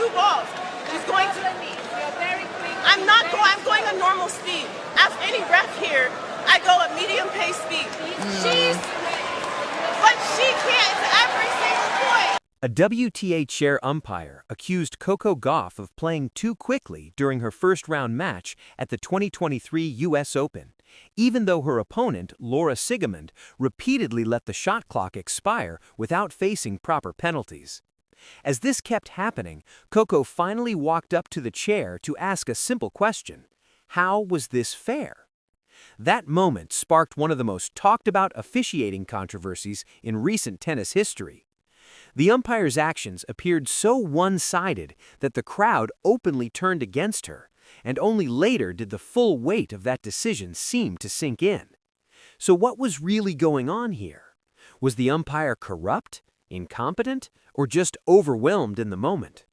2 balls. She's going to. I'm not going. I'm going a normal speed. Ask any ref here. I go at medium pace speed. But she can't. It's every single point. A WTA chair umpire accused Coco Gauff of playing too quickly during her first-round match at the 2023 U.S. Open, even though her opponent, Laura Siegemund, repeatedly let the shot clock expire without facing proper penalties. As this kept happening, Coco finally walked up to the chair to ask a simple question: how was this fair? That moment sparked one of the most talked-about officiating controversies in recent tennis history. The umpire's actions appeared so one-sided that the crowd openly turned against her, and only later did the full weight of that decision seem to sink in. So what was really going on here? Was the umpire corrupt, incompetent, or just overwhelmed in the moment?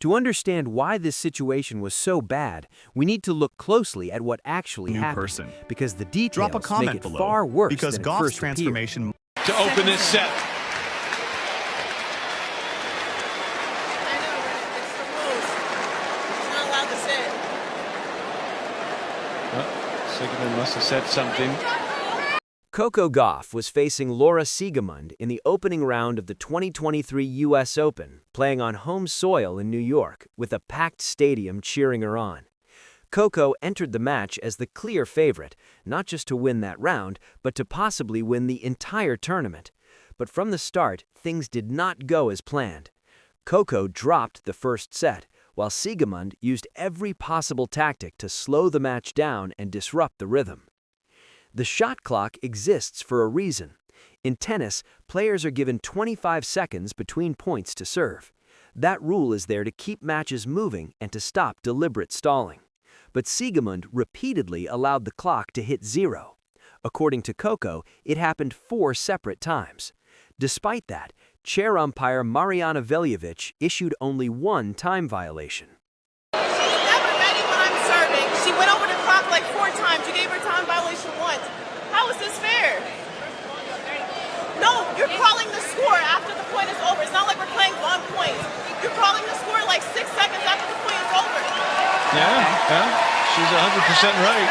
To understand why this situation was so bad, we need to look closely at what actually happened, because the details make it far worse than it first appeared. To open this set. Siegemund must have said something. Coco Gauff was facing Laura Siegemund in the opening round of the 2023 U.S. Open, playing on home soil in New York, with a packed stadium cheering her on. Coco entered the match as the clear favorite, not just to win that round, but to possibly win the entire tournament. But from the start, things did not go as planned. Coco dropped the first set, while Siegemund used every possible tactic to slow the match down and disrupt the rhythm. The shot clock exists for a reason. In tennis, players are given 25 seconds between points to serve. That rule is there to keep matches moving and to stop deliberate stalling. But Siegemund repeatedly allowed the clock to hit 0. According to Coco, it happened 4 separate times. Despite that, chair umpire Mariana Veljovic issued only 1 time violation. She's never ready when I'm serving. She went over the clock like 4 times. You gave her time violation once. How is this fair? No, you're calling the score after the point is over. It's not like we're playing 1 point. You're calling the score like 6 seconds after the point is over. Yeah, she's 100% right.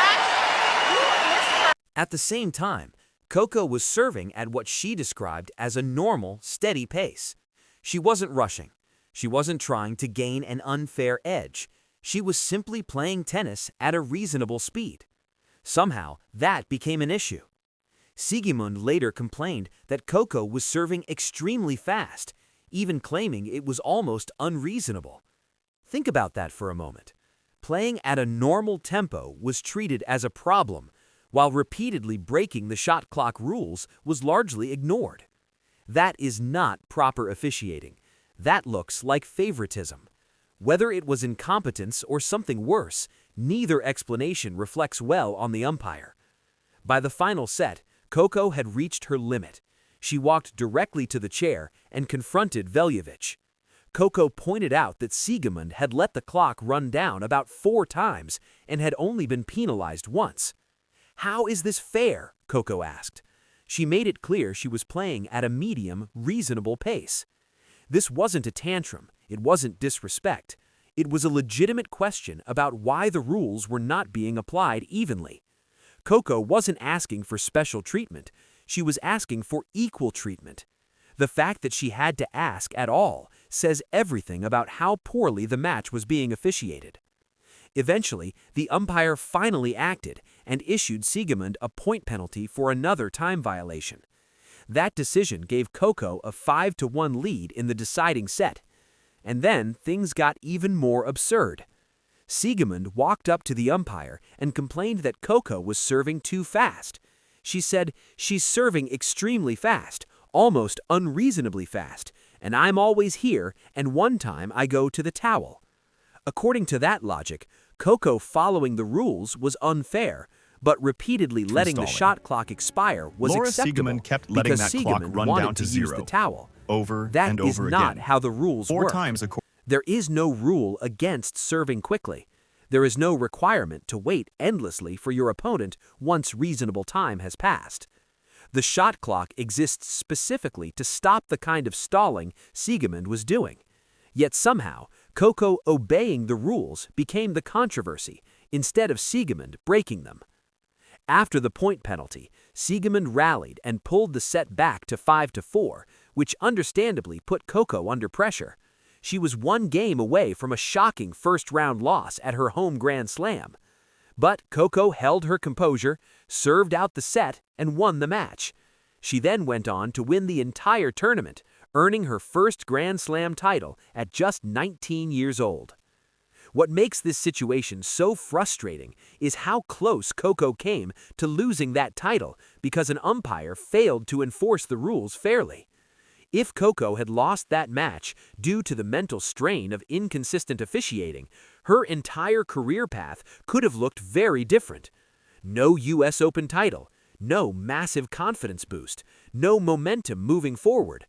At the same time, Coco was serving at what she described as a normal, steady pace. She wasn't rushing. She wasn't trying to gain an unfair edge. She was simply playing tennis at a reasonable speed. Somehow, that became an issue. Siegemund later complained that Coco was serving extremely fast, even claiming it was almost unreasonable. Think about that for a moment. Playing at a normal tempo was treated as a problem, while repeatedly breaking the shot clock rules was largely ignored. That is not proper officiating. That looks like favoritism. Whether it was incompetence or something worse, neither explanation reflects well on the umpire. By the final set, Coco had reached her limit. She walked directly to the chair and confronted Veljovic. Coco pointed out that Siegemund had let the clock run down about 4 times and had only been penalized once. "How is this fair?" Coco asked. She made it clear she was playing at a medium, reasonable pace. This wasn't a tantrum. It wasn't disrespect. It was a legitimate question about why the rules were not being applied evenly. Coco wasn't asking for special treatment. She was asking for equal treatment. The fact that she had to ask at all says everything about how poorly the match was being officiated. Eventually, the umpire finally acted and issued Siegemund a point penalty for another time violation. That decision gave Coco a 5-1 lead in the deciding set. And then things got even more absurd. Siegemund walked up to the umpire and complained that Coco was serving too fast. She said, "She's serving extremely fast, almost unreasonably fast, and I'm always here, and one time I go to the towel." According to that logic, Coco following the rules was unfair, but repeatedly letting the shot clock expire was acceptable Siegemund kept letting because that clock Siegemund run wanted down to use 0 the towel. over That and is over not again. how the rules 4 work. times. There is no rule against serving quickly. There is no requirement to wait endlessly for your opponent once reasonable time has passed. The shot clock exists specifically to stop the kind of stalling Siegemund was doing. Yet somehow, Coco obeying the rules became the controversy, instead of Siegemund breaking them. After the point penalty, Siegemund rallied and pulled the set back to 5-4, which understandably put Coco under pressure. She was one game away from a shocking first-round loss at her home Grand Slam. But Coco held her composure, served out the set, and won the match. She then went on to win the entire tournament, earning her first Grand Slam title at just 19 years old. What makes this situation so frustrating is how close Coco came to losing that title because an umpire failed to enforce the rules fairly. If Coco had lost that match due to the mental strain of inconsistent officiating, her entire career path could have looked very different. No US Open title, no massive confidence boost, no momentum moving forward.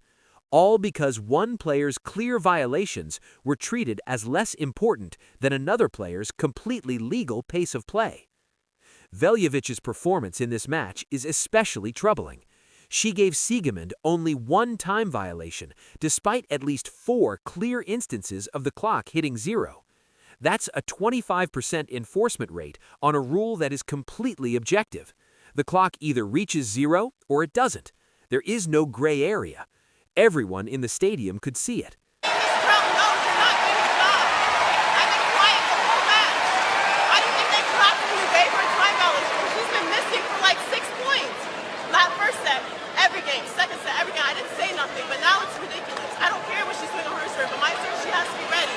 All because one player's clear violations were treated as less important than another player's completely legal pace of play. Veljevic's performance in this match is especially troubling. She gave Siegemund only one time violation, despite at least 4 clear instances of the clock hitting 0. That's a 25% enforcement rate on a rule that is completely objective. The clock either reaches 0 or it doesn't. There is no gray area. Everyone in the stadium could see it. This crowd knows you're not going to stop. I've been quiet the whole match. I don't think they clapped when you gave her a time violation. She's been missing for like 6 points. That first set, every game, second set, every game. I didn't say nothing, but now it's ridiculous. I don't care what she's doing on her serve, but my serve, she has to be ready.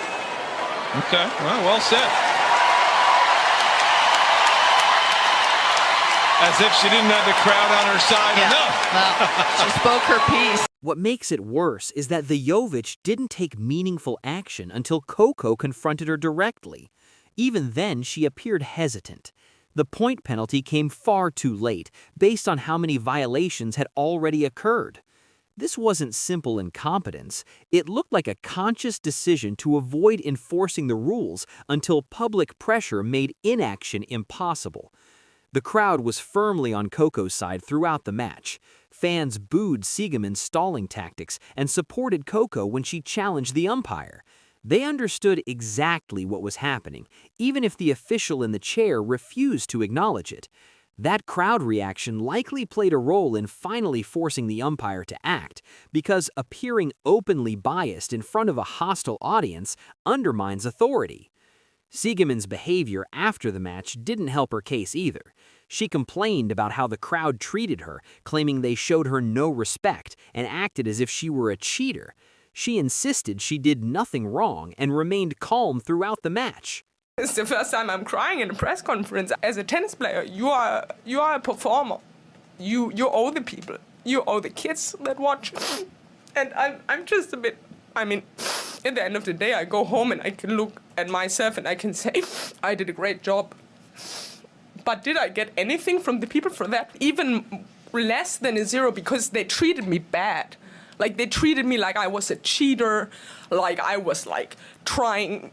Okay, well said. As if she didn't have the crowd on her side enough. Well, she spoke her piece. What makes it worse is that Veljevich didn't take meaningful action until Coco confronted her directly. Even then, she appeared hesitant. The point penalty came far too late, based on how many violations had already occurred. This wasn't simple incompetence. It looked like a conscious decision to avoid enforcing the rules until public pressure made inaction impossible. The crowd was firmly on Coco's side throughout the match. Fans booed Siegemund's stalling tactics and supported Coco when she challenged the umpire. They understood exactly what was happening, even if the official in the chair refused to acknowledge it. That crowd reaction likely played a role in finally forcing the umpire to act, because appearing openly biased in front of a hostile audience undermines authority. Siegemund's behavior after the match didn't help her case either. She complained about how the crowd treated her, claiming they showed her no respect and acted as if she were a cheater. She insisted she did nothing wrong and remained calm throughout the match. It's the first time I'm crying in a press conference. As a tennis player, you are a performer. You owe the people. You owe the kids that watch. And I'm just a bit, I mean, at the end of the day, I go home and I can look at myself and I can say, I did a great job. But did I get anything from the people for that? Even less than a 0, because they treated me bad. Like, they treated me like I was a cheater, like I was, like, trying,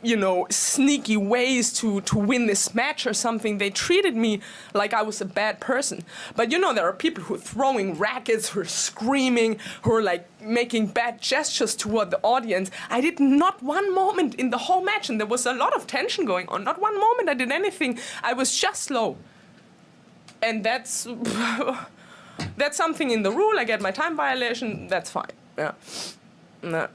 sneaky ways to win this match or something. They treated me like I was a bad person. But, there are people who are throwing rackets, who are screaming, who are, like, making bad gestures toward the audience. I did not one moment in the whole match, and there was a lot of tension going on. Not one moment I did anything. I was just slow. And that's something in the rule. I get my time violation. That's fine. Yeah. No,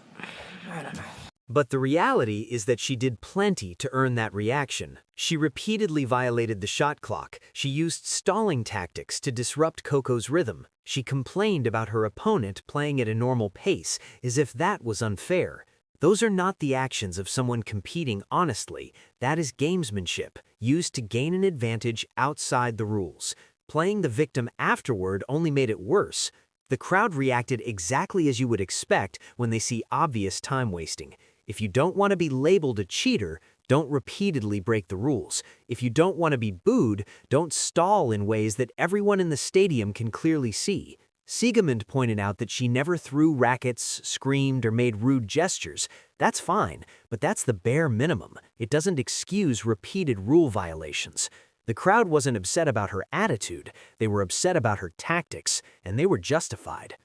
I don't know. But the reality is that she did plenty to earn that reaction. She repeatedly violated the shot clock. She used stalling tactics to disrupt Coco's rhythm. She complained about her opponent playing at a normal pace, as if that was unfair. Those are not the actions of someone competing honestly. That is gamesmanship, used to gain an advantage outside the rules. Playing the victim afterward only made it worse. The crowd reacted exactly as you would expect when they see obvious time wasting. If you don't want to be labeled a cheater, don't repeatedly break the rules. If you don't want to be booed, don't stall in ways that everyone in the stadium can clearly see. Siegemund pointed out that she never threw rackets, screamed, or made rude gestures. That's fine, but that's the bare minimum. It doesn't excuse repeated rule violations. The crowd wasn't upset about her attitude, they were upset about her tactics, and they were justified.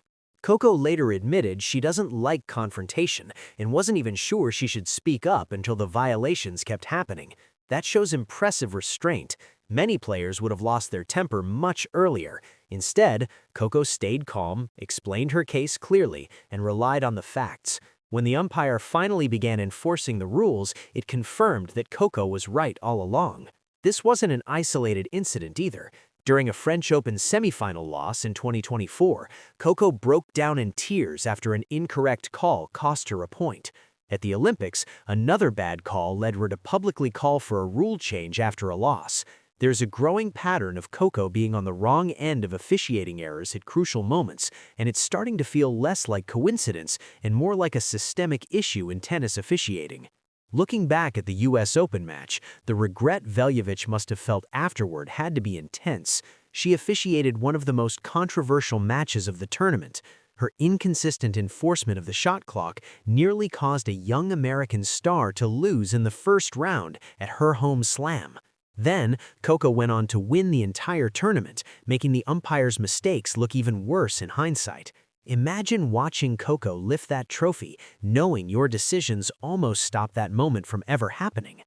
Coco later admitted she doesn't like confrontation and wasn't even sure she should speak up until the violations kept happening. That shows impressive restraint. Many players would have lost their temper much earlier. Instead, Coco stayed calm, explained her case clearly, and relied on the facts. When the umpire finally began enforcing the rules, it confirmed that Coco was right all along. This wasn't an isolated incident either. During a French Open semifinal loss in 2024, Coco broke down in tears after an incorrect call cost her a point. At the Olympics, another bad call led her to publicly call for a rule change after a loss. There's a growing pattern of Coco being on the wrong end of officiating errors at crucial moments, and it's starting to feel less like coincidence and more like a systemic issue in tennis officiating. Looking back at the US Open match, the regret Veljovic must have felt afterward had to be intense. She officiated one of the most controversial matches of the tournament. Her inconsistent enforcement of the shot clock nearly caused a young American star to lose in the first round at her home slam. Then, Coco went on to win the entire tournament, making the umpire's mistakes look even worse in hindsight. Imagine watching Coco lift that trophy, knowing your decisions almost stopped that moment from ever happening.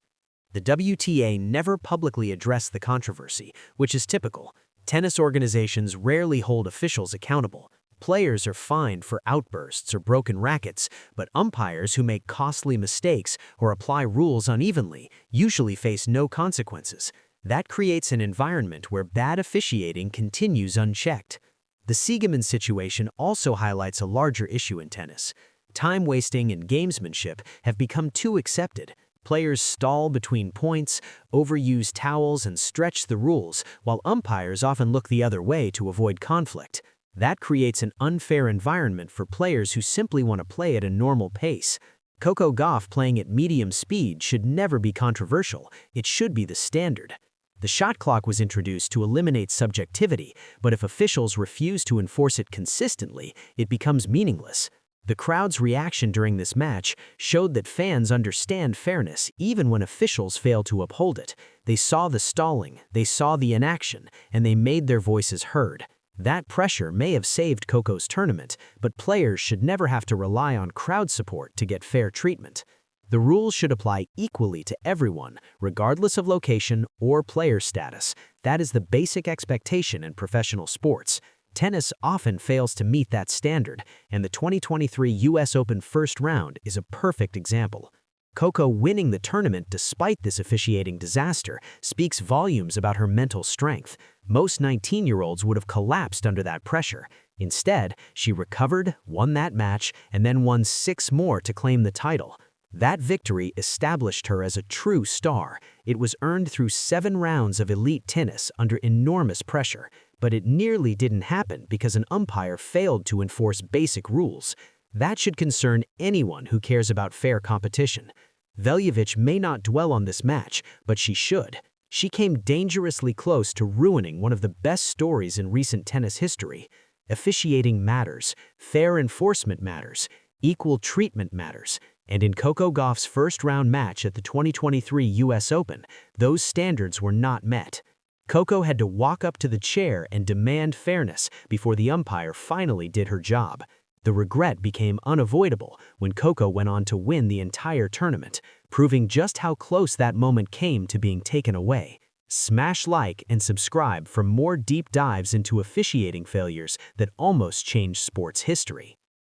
The WTA never publicly addressed the controversy, which is typical. Tennis organizations rarely hold officials accountable. Players are fined for outbursts or broken rackets, but umpires who make costly mistakes or apply rules unevenly usually face no consequences. That creates an environment where bad officiating continues unchecked. The Siegemund situation also highlights a larger issue in tennis. Time wasting and gamesmanship have become too accepted. Players stall between points, overuse towels, and stretch the rules, while umpires often look the other way to avoid conflict. That creates an unfair environment for players who simply want to play at a normal pace. Coco Gauff playing at medium speed should never be controversial. It should be the standard. The shot clock was introduced to eliminate subjectivity, but if officials refuse to enforce it consistently, it becomes meaningless. The crowd's reaction during this match showed that fans understand fairness even when officials fail to uphold it. They saw the stalling, they saw the inaction, and they made their voices heard. That pressure may have saved Coco's tournament, but players should never have to rely on crowd support to get fair treatment. The rules should apply equally to everyone, regardless of location or player status. That is the basic expectation in professional sports. Tennis often fails to meet that standard, and the 2023 US Open first round is a perfect example. Coco winning the tournament despite this officiating disaster speaks volumes about her mental strength. Most 19-year-olds would have collapsed under that pressure. Instead, she recovered, won that match, and then won 6 more to claim the title. That victory established her as a true star. It was earned through 7 rounds of elite tennis under enormous pressure, but it nearly didn't happen because an umpire failed to enforce basic rules. That should concern anyone who cares about fair competition. Veljovic may not dwell on this match, but she should. She came dangerously close to ruining one of the best stories in recent tennis history. Officiating matters, fair enforcement matters, equal treatment matters, and in Coco Gauff's first-round match at the 2023 US Open, those standards were not met. Coco had to walk up to the chair and demand fairness before the umpire finally did her job. The regret became unavoidable when Coco went on to win the entire tournament, proving just how close that moment came to being taken away. Smash like and subscribe for more deep dives into officiating failures that almost changed sports history.